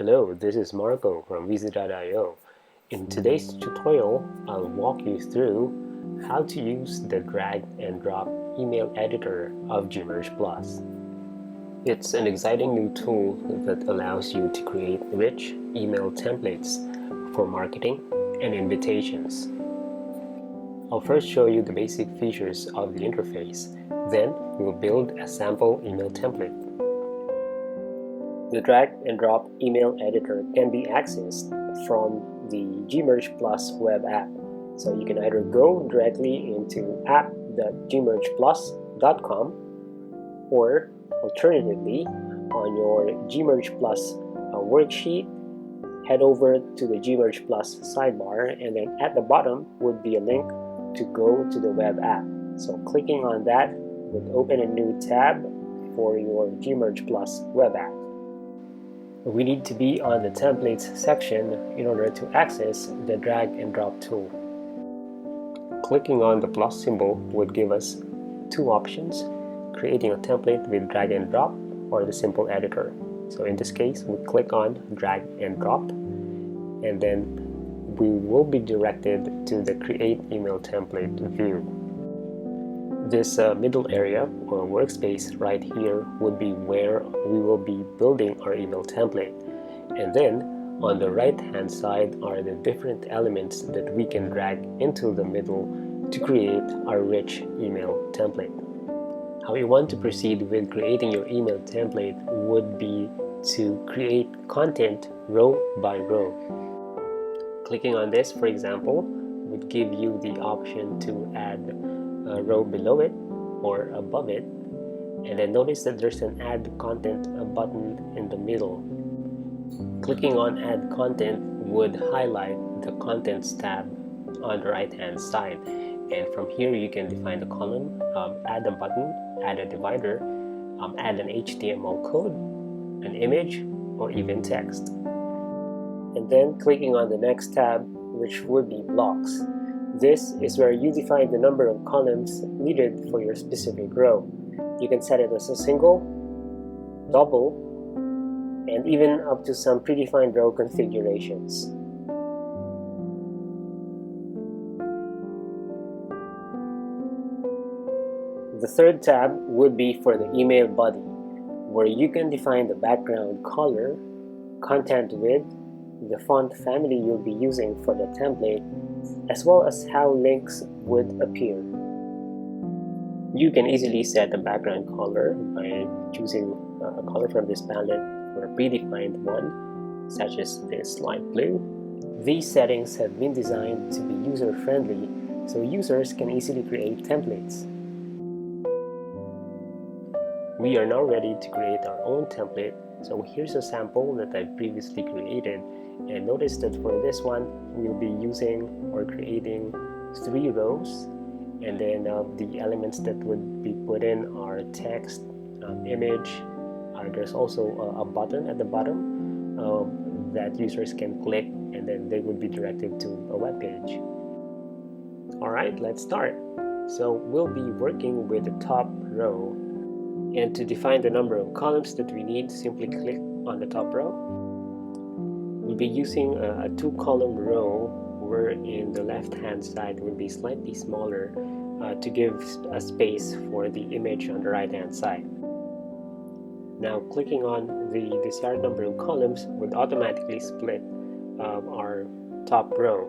Hello, this is Marco from Visa.io. In today's tutorial, I'll walk you through how to use the drag and drop email editor of Gmerge Plus. It's an exciting new tool that allows you to create rich email templates for marketing and invitations. I'll first show you the basic features of the interface, then we'll build a sample email template. The drag and drop email editor can be accessed from the Gmerge Plus web app. So you can either go directly into app.gmergeplus.com or alternatively on your Gmerge Plus worksheet, head over to the Gmerge Plus sidebar, and then at the bottom would be a link to go to the web app. So clicking on that would open a new tab for your Gmerge Plus web app. We need to be on the templates section in order to access the drag and drop tool. Clicking on the plus symbol would give us two options: creating a template with drag and drop or the simple editor. So in this case, we click on drag and drop, and then we will be directed to the create email template view. This middle area or workspace right here would be where we will be building our email template, and then on the right hand side are the different elements that we can drag into the middle to create our rich email template. How you want to proceed with creating your email template would be to create content row by row. Clicking on this, for example, would give you the option to add a row below it or above it, and then notice that there's an add content button in the middle. Clicking on add content would highlight the contents tab on the right hand side, and from here you can define the column, add a button, add a divider, add an HTML code, an image, or even text. And then clicking on the next tab, which would be blocks. This is where you define the number of columns needed for your specific row. You can set it as a single, double, and even up to some predefined row configurations. The third tab would be for the email body, where you can define the background color, content width, the font family you'll be using for the template, as well as how links would appear. You can easily set the background color by choosing a color from this palette or a predefined one, such as this light blue. These settings have been designed to be user-friendly, so users can easily create templates. We are now ready to create our own template, so here's a sample that I previously created. And notice that for this one, we'll be using or creating 3 rows, and then the elements that would be put in are text, image. There's also a button at the bottom that users can click, and then they would be directed to a web page. Alright, let's start. So we'll be working with the top row, and to define the number of columns that we need, simply click on the top row. We'll be using a 2-column row wherein the left hand side will be slightly smaller to give a space for the image on the right hand side. Now clicking on the desired number of columns would automatically split our top row.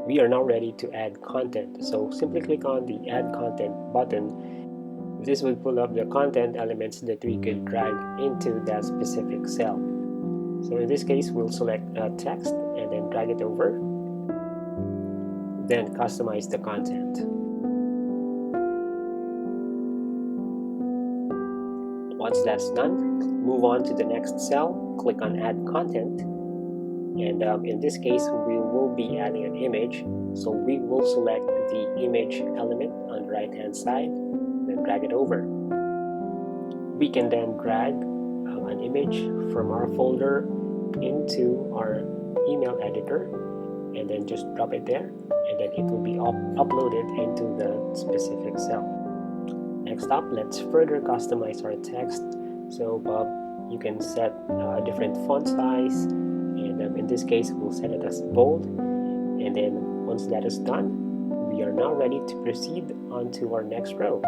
We are now ready to add content, so simply click on the add content button. This will pull up the content elements that we could drag into that specific cell. So in this case, we'll select text and then drag it over. Then customize the content. Once that's done, move on to the next cell, click on add content. And in this case, we will be adding an image. So we will select the image element on the right hand side, then drag it over. We can then drag an image from our folder into our email editor, and then just drop it there, and then it will be uploaded into the specific cell. Next up, let's further customize our text. So you can set a different font size, and in this case we'll set it as bold. And then once that is done, we are now ready to proceed on to our next row.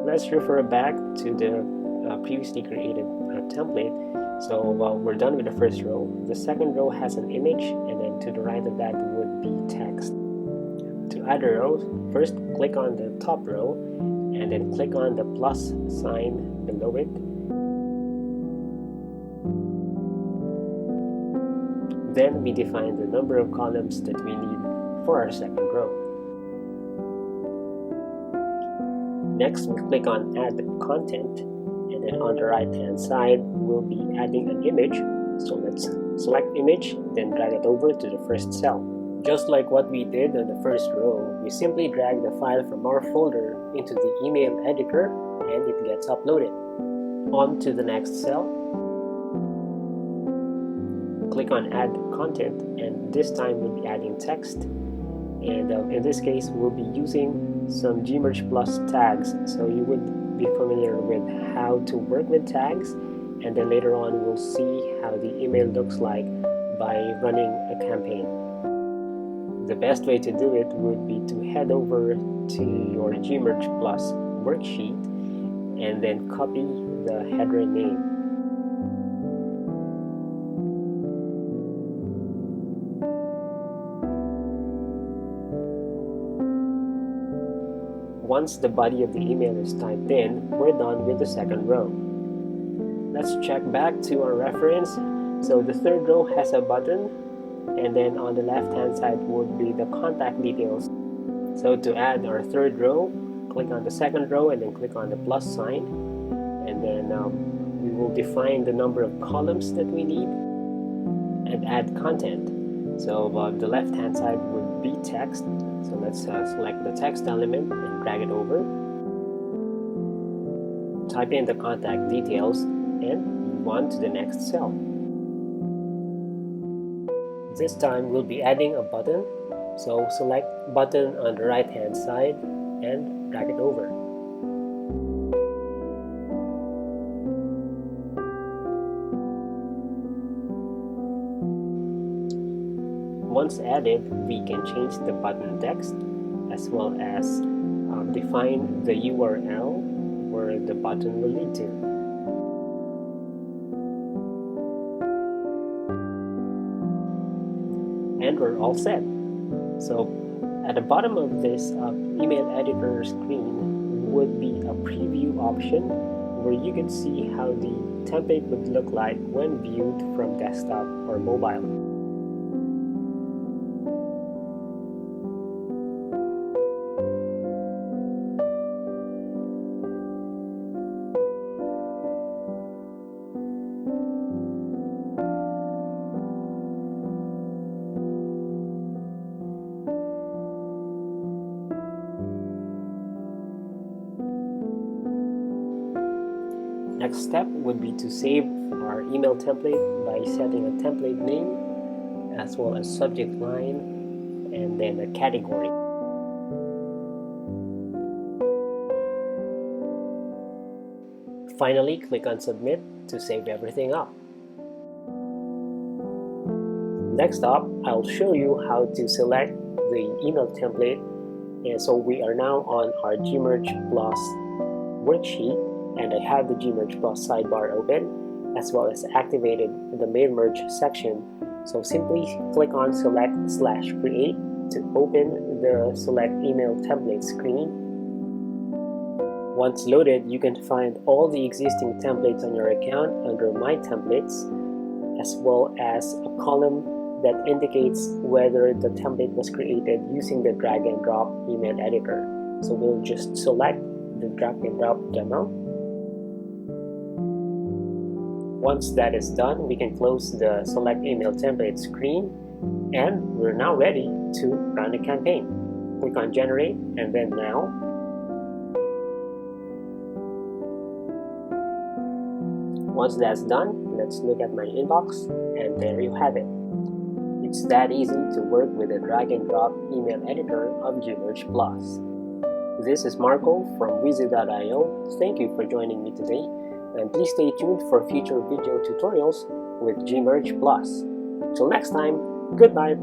Let's refer back to the previously created template. So we're done with the first row. The second row has an image, and then to the right of that would be text. To add a row, first click on the top row and then click on the plus sign below it. Then we define the number of columns that we need for our second row. Next, we click on Add Content, and then on the right hand side we'll be adding an image. So let's select image, then drag it over to the first cell. Just like what we did on the first row, we simply drag the file from our folder into the email editor and it gets uploaded. On to the next cell. Click on Add Content, and this time we'll be adding text. And in this case, we'll be using some Gmerge Plus tags, so you would be familiar with how to work with tags, and then later on we'll see how the email looks like by running a campaign. The best way to do it would be to head over to your Gmerge Plus worksheet and then copy the header name. Once the body of the email is typed in, we're done with the second row. Let's check back to our reference. So the third row has a button, and then on the left hand side would be the contact details. So to add our third row, click on the second row and then click on the plus sign, and then we will define the number of columns that we need and add content. So the left hand side would be text. So let's select the text element and drag it over. Type in the contact details and move on to the next cell. This time we'll be adding a button. So select button on the right hand side and drag it over. Once added, we can change the button text as well as define the URL where the button will lead to. And we're all set. So at the bottom of this email editor screen would be a preview option where you can see how the template would look like when viewed from desktop or mobile. Next step would be to save our email template by setting a template name as well as subject line and then a category. Finally, click on Submit to save everything up. Next up, I'll show you how to select the email template. And so we are now on our Gmerge Plus worksheet, and I have the Gmerge Plus sidebar open as well as activated the mail merge section. So simply click on select/create to open the select email template screen. Once loaded, you can find all the existing templates on your account under My Templates, as well as a column that indicates whether the template was created using the drag and drop email editor. So we'll just select the drag and drop demo. Once that is done, we can close the select email template screen, and we're now ready to run a campaign. Click on generate and then now. Once that's done, let's look at my inbox, and there you have it. It's that easy to work with the drag and drop email editor of Gmerge Plus. This is Marco from Wizzy.io. Thank you for joining me today, and please stay tuned for future video tutorials with Gmerge Plus. Till next time, good night.